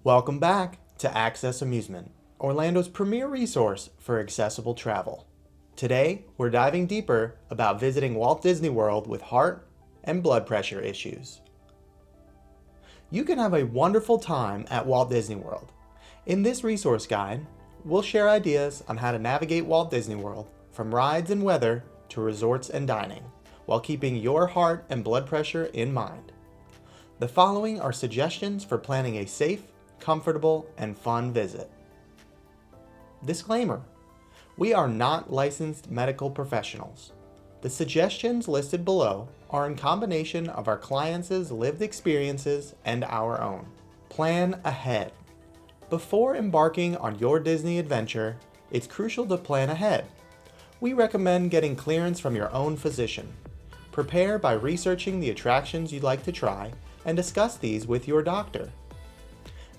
Welcome back to Access Amusement, Orlando's premier resource for accessible travel. Today, we're diving deeper about visiting Walt Disney World with heart and blood pressure issues. You can have a wonderful time at Walt Disney World. In this resource guide, we'll share ideas on how to navigate Walt Disney World from rides and weather to resorts and dining, while keeping your heart and blood pressure in mind. The following are suggestions for planning a safe, comfortable, and fun visit. Disclaimer: we are not licensed medical professionals. The suggestions listed below are in combination of our clients' lived experiences and our own. Plan ahead. Before embarking on your Disney adventure, it's crucial to plan ahead. We recommend getting clearance from your own physician. Prepare by researching the attractions you'd like to try and discuss these with your doctor.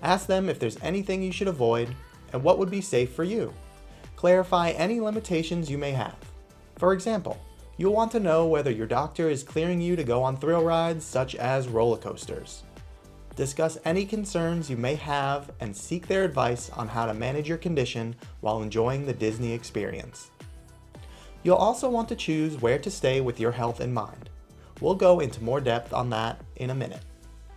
Ask them if there's anything you should avoid and what would be safe for you. Clarify any limitations you may have. For example, you'll want to know whether your doctor is clearing you to go on thrill rides such as roller coasters. Discuss any concerns you may have and seek their advice on how to manage your condition while enjoying the Disney experience. You'll also want to choose where to stay with your health in mind. We'll go into more depth on that in a minute.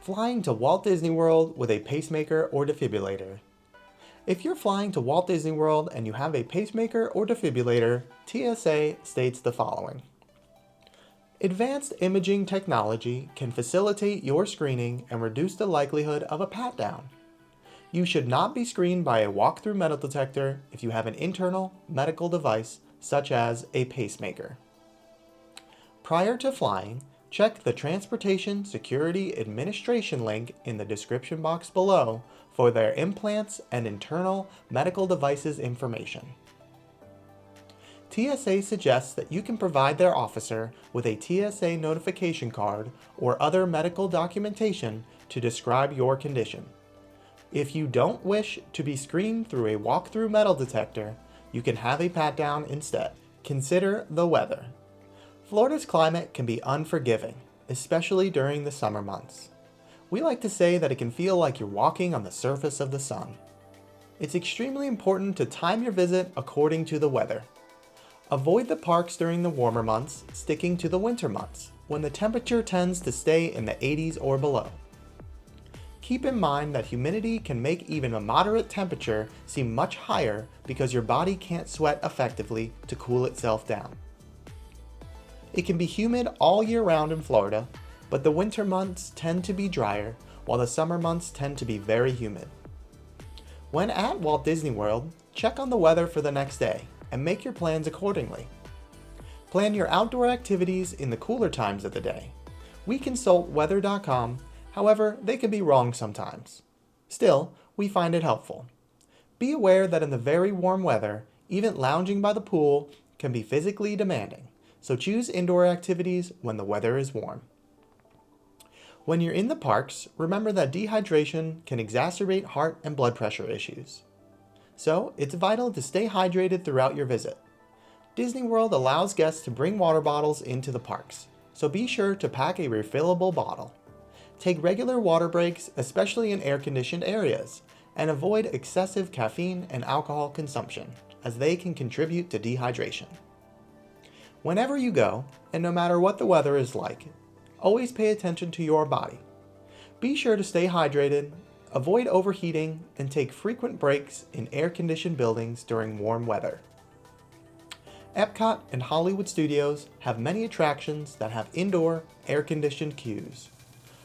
Flying to Walt Disney World with a pacemaker or defibrillator. If you're flying to Walt Disney World and you have a pacemaker or defibrillator, TSA states the following. Advanced imaging technology can facilitate your screening and reduce the likelihood of a pat-down. You should not be screened by a walk-through metal detector if you have an internal medical device such as a pacemaker. Prior to flying, check the Transportation Security Administration link in the description box below for their implants and internal medical devices information. TSA suggests that you can provide their officer with a TSA notification card or other medical documentation to describe your condition. If you don't wish to be screened through a walk-through metal detector, you can have a pat-down instead. Consider the weather. Florida's climate can be unforgiving, especially during the summer months. We like to say that it can feel like you're walking on the surface of the sun. It's extremely important to time your visit according to the weather. Avoid the parks during the warmer months, sticking to the winter months, when the temperature tends to stay in the 80s or below. Keep in mind that humidity can make even a moderate temperature seem much higher because your body can't sweat effectively to cool itself down. It can be humid all year round in Florida, but the winter months tend to be drier, while the summer months tend to be very humid. When at Walt Disney World, check on the weather for the next day and make your plans accordingly. Plan your outdoor activities in the cooler times of the day. We consult weather.com, however, they can be wrong sometimes. Still, we find it helpful. Be aware that in the very warm weather, even lounging by the pool can be physically demanding. So choose indoor activities when the weather is warm. When you're in the parks, remember that dehydration can exacerbate heart and blood pressure issues. So it's vital to stay hydrated throughout your visit. Disney World allows guests to bring water bottles into the parks, so be sure to pack a refillable bottle. Take regular water breaks, especially in air-conditioned areas, and avoid excessive caffeine and alcohol consumption, as they can contribute to dehydration. Whenever you go, and no matter what the weather is like, always pay attention to your body. Be sure to stay hydrated, avoid overheating, and take frequent breaks in air-conditioned buildings during warm weather. Epcot and Hollywood Studios have many attractions that have indoor, air-conditioned queues.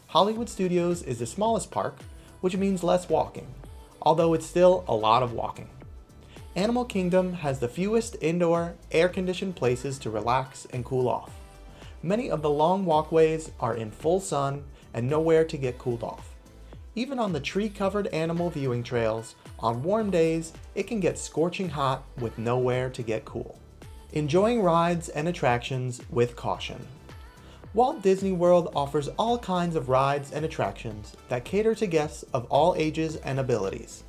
Hollywood Studios is the smallest park, which means less walking, although it's still a lot of walking. Animal Kingdom has the fewest indoor, air-conditioned places to relax and cool off. Many of the long walkways are in full sun and nowhere to get cooled off. Even on the tree-covered animal viewing trails, on warm days, it can get scorching hot with nowhere to get cool. Enjoying rides and attractions with caution. Walt Disney World offers all kinds of rides and attractions that cater to guests of all ages and abilities.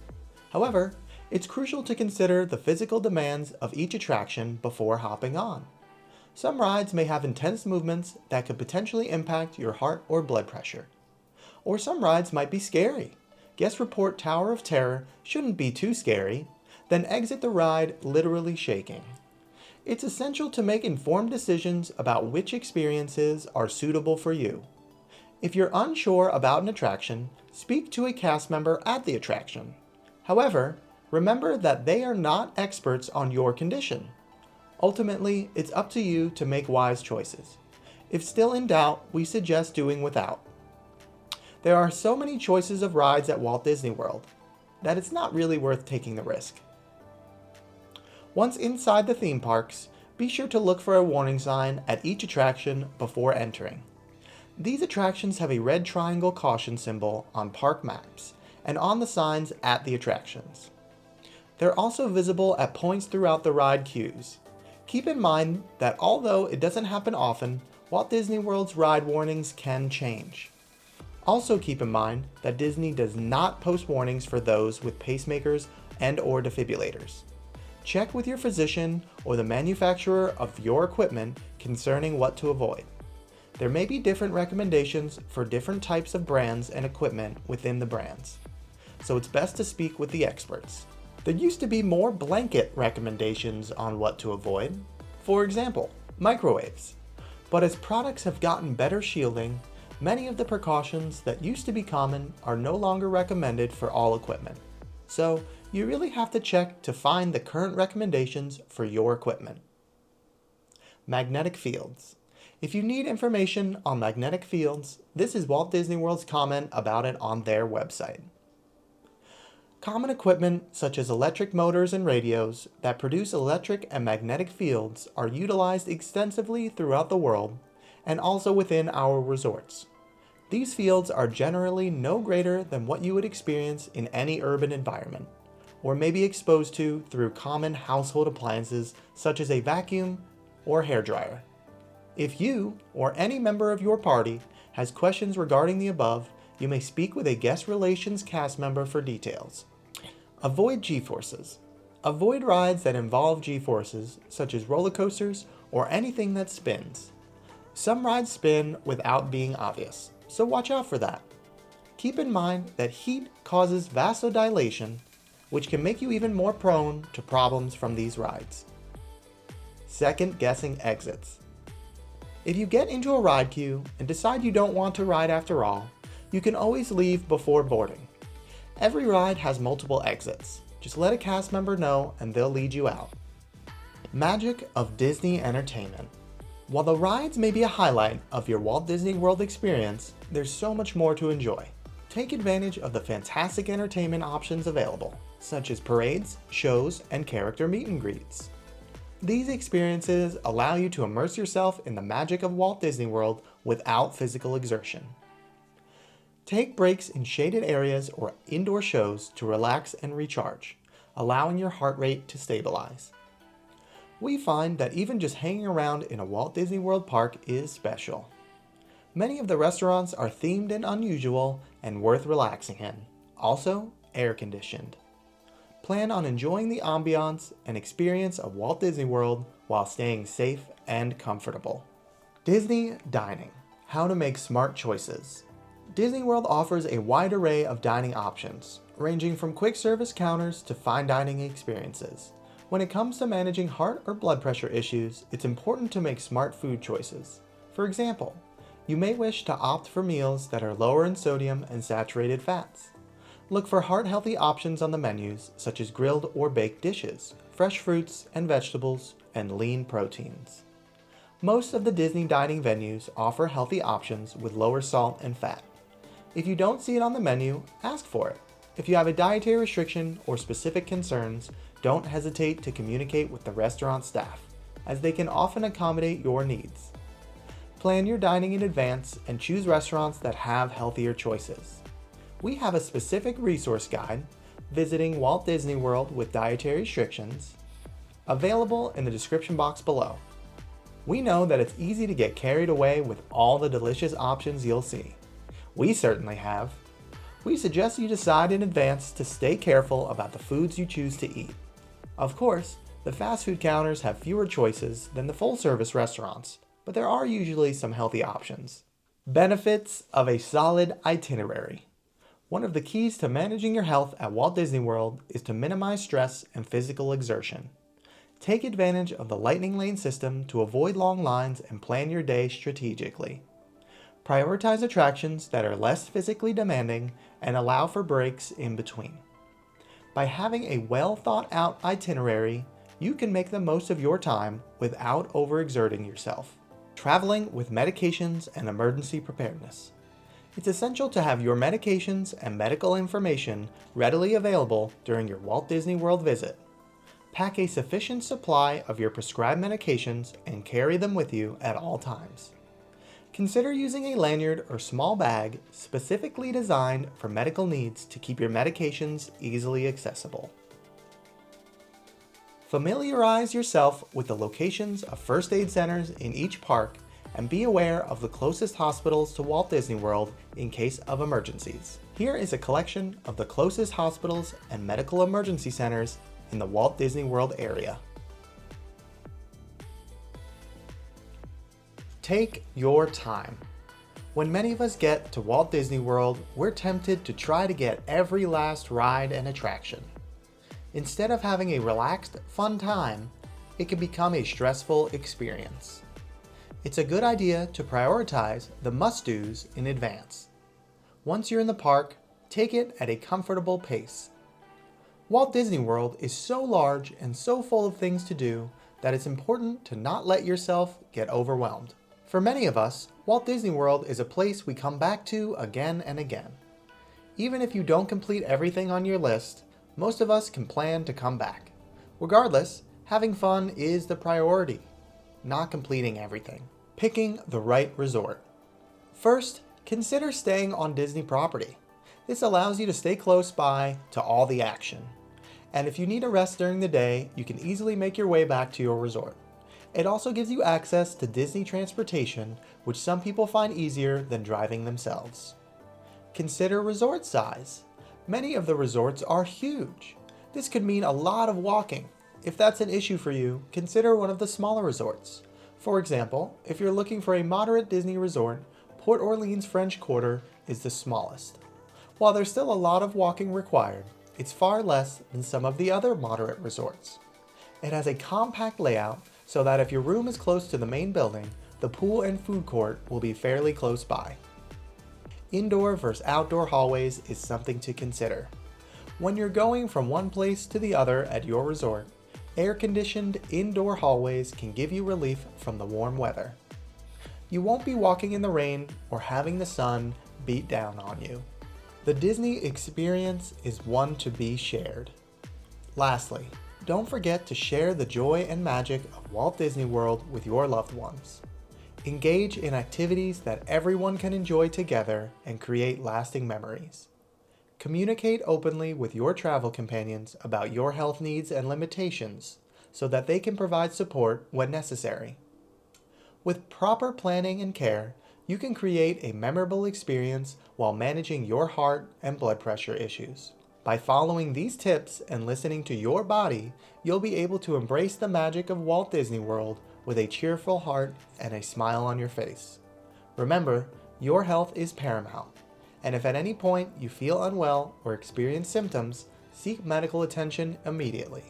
However, it's crucial to consider the physical demands of each attraction before hopping on. Some rides may have intense movements that could potentially impact your heart or blood pressure. Or some rides might be scary. guests report Tower of Terror shouldn't be too scary, then exit the ride literally shaking. It's essential to make informed decisions about which experiences are suitable for you. If you're unsure about an attraction, speak to a cast member at the attraction. However, remember that they are not experts on your condition. Ultimately, it's up to you to make wise choices. If still in doubt, we suggest doing without. There are so many choices of rides at Walt Disney World that it's not really worth taking the risk. Once inside the theme parks, be sure to look for a warning sign at each attraction before entering. These attractions have a red triangle caution symbol on park maps and on the signs at the attractions. They're also visible at points throughout the ride queues. Keep in mind that although it doesn't happen often, Walt Disney World's ride warnings can change. Also keep in mind that Disney does not post warnings for those with pacemakers and/or defibrillators. Check with your physician or the manufacturer of your equipment concerning what to avoid. There may be different recommendations for different types of brands and equipment within the brands, so it's best to speak with the experts. There used to be more blanket recommendations on what to avoid, for example, microwaves. But as products have gotten better shielding, many of the precautions that used to be common are no longer recommended for all equipment. So you really have to check to find the current recommendations for your equipment. Magnetic fields. If you need information on magnetic fields, this is Walt Disney World's comment about it on their website. Common equipment such as electric motors and radios that produce electric and magnetic fields are utilized extensively throughout the world and also within our resorts. These fields are generally no greater than what you would experience in any urban environment, or may be exposed to through common household appliances such as a vacuum or hairdryer. If you or any member of your party has questions regarding the above, you may speak with a guest relations cast member for details. Avoid G-forces. Avoid rides that involve G-forces, such as roller coasters or anything that spins. Some rides spin without being obvious, so watch out for that. Keep in mind that heat causes vasodilation, which can make you even more prone to problems from these rides. Second-guessing exits. If you get into a ride queue and decide you don't want to ride after all, you can always leave before boarding. Every ride has multiple exits. Just let a cast member know and they'll lead you out. Magic of Disney entertainment. While the rides may be a highlight of your Walt Disney World experience, there's so much more to enjoy. Take advantage of the fantastic entertainment options available, such as parades, shows, and character meet and greets. These experiences allow you to immerse yourself in the magic of Walt Disney World without physical exertion. Take breaks in shaded areas or indoor shows to relax and recharge, allowing your heart rate to stabilize. We find that even just hanging around in a Walt Disney World park is special. Many of the restaurants are themed and unusual and worth relaxing in, also air-conditioned. Plan on enjoying the ambiance and experience of Walt Disney World while staying safe and comfortable. Disney dining. How to make smart choices. Disney World offers a wide array of dining options, ranging from quick service counters to fine dining experiences. When it comes to managing heart or blood pressure issues, it's important to make smart food choices. For example, you may wish to opt for meals that are lower in sodium and saturated fats. Look for heart-healthy options on the menus, such as grilled or baked dishes, fresh fruits and vegetables, and lean proteins. Most of the Disney dining venues offer healthy options with lower salt and fat. If you don't see it on the menu, ask for it. If you have a dietary restriction or specific concerns, don't hesitate to communicate with the restaurant staff, as they can often accommodate your needs. Plan your dining in advance and choose restaurants that have healthier choices. We have a specific resource guide, Visiting Walt Disney World with Dietary Restrictions, available in the description box below. We know that it's easy to get carried away with all the delicious options you'll see. We certainly have. We suggest you decide in advance to stay careful about the foods you choose to eat. Of course, the fast food counters have fewer choices than the full-service restaurants, but there are usually some healthy options. Benefits of a solid itinerary. One of the keys to managing your health at Walt Disney World is to minimize stress and physical exertion. Take advantage of the lightning lane system to avoid long lines and plan your day strategically. Prioritize attractions that are less physically demanding and allow for breaks in between. By having a well thought out itinerary, you can make the most of your time without overexerting yourself. Traveling with medications and emergency preparedness. It's essential to have your medications and medical information readily available during your Walt Disney World visit. Pack a sufficient supply of your prescribed medications and carry them with you at all times. Consider using a lanyard or small bag specifically designed for medical needs to keep your medications easily accessible. Familiarize yourself with the locations of first aid centers in each park and be aware of the closest hospitals to Walt Disney World in case of emergencies. Here is a collection of the closest hospitals and medical emergency centers in the Walt Disney World area. Take your time. When many of us get to Walt Disney World, we're tempted to try to get every last ride and attraction. Instead of having a relaxed, fun time, it can become a stressful experience. It's a good idea to prioritize the must-dos in advance. Once you're in the park, take it at a comfortable pace. Walt Disney World is so large and so full of things to do that it's important to not let yourself get overwhelmed. For many of us, Walt Disney World is a place we come back to again and again. Even if you don't complete everything on your list, most of us can plan to come back. Regardless, having fun is the priority, not completing everything. Picking the right resort. First, consider staying on Disney property. This allows you to stay close by to all the action. And if you need a rest during the day, you can easily make your way back to your resort. It also gives you access to Disney transportation, which some people find easier than driving themselves. Consider resort size. Many of the resorts are huge. This could mean a lot of walking. If that's an issue for you, consider one of the smaller resorts. For example, if you're looking for a moderate Disney resort, Port Orleans French Quarter is the smallest. While there's still a lot of walking required, it's far less than some of the other moderate resorts. It has a compact layout so that if your room is close to the main building, the pool and food court will be fairly close by. Indoor versus outdoor hallways is something to consider. When you're going from one place to the other at your resort, air-conditioned indoor hallways can give you relief from the warm weather. You won't be walking in the rain or having the sun beat down on you. The Disney experience is one to be shared. Lastly, don't forget to share the joy and magic of Walt Disney World with your loved ones. Engage in activities that everyone can enjoy together and create lasting memories. Communicate openly with your travel companions about your health needs and limitations so that they can provide support when necessary. With proper planning and care, you can create a memorable experience while managing your heart and blood pressure issues. By following these tips and listening to your body, you'll be able to embrace the magic of Walt Disney World with a cheerful heart and a smile on your face. Remember, your health is paramount, and if at any point you feel unwell or experience symptoms, seek medical attention immediately.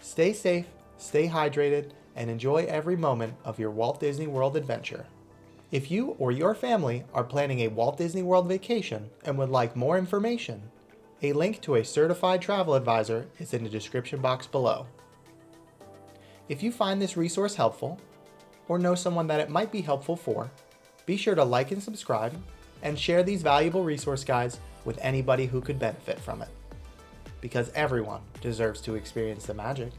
Stay safe, stay hydrated, and enjoy every moment of your Walt Disney World adventure. If you or your family are planning a Walt Disney World vacation and would like more information, a link to a certified travel advisor is in the description box below. If you find this resource helpful, or know someone that it might be helpful for, be sure to like and subscribe, and share these valuable resource guides with anybody who could benefit from it. Because everyone deserves to experience the magic.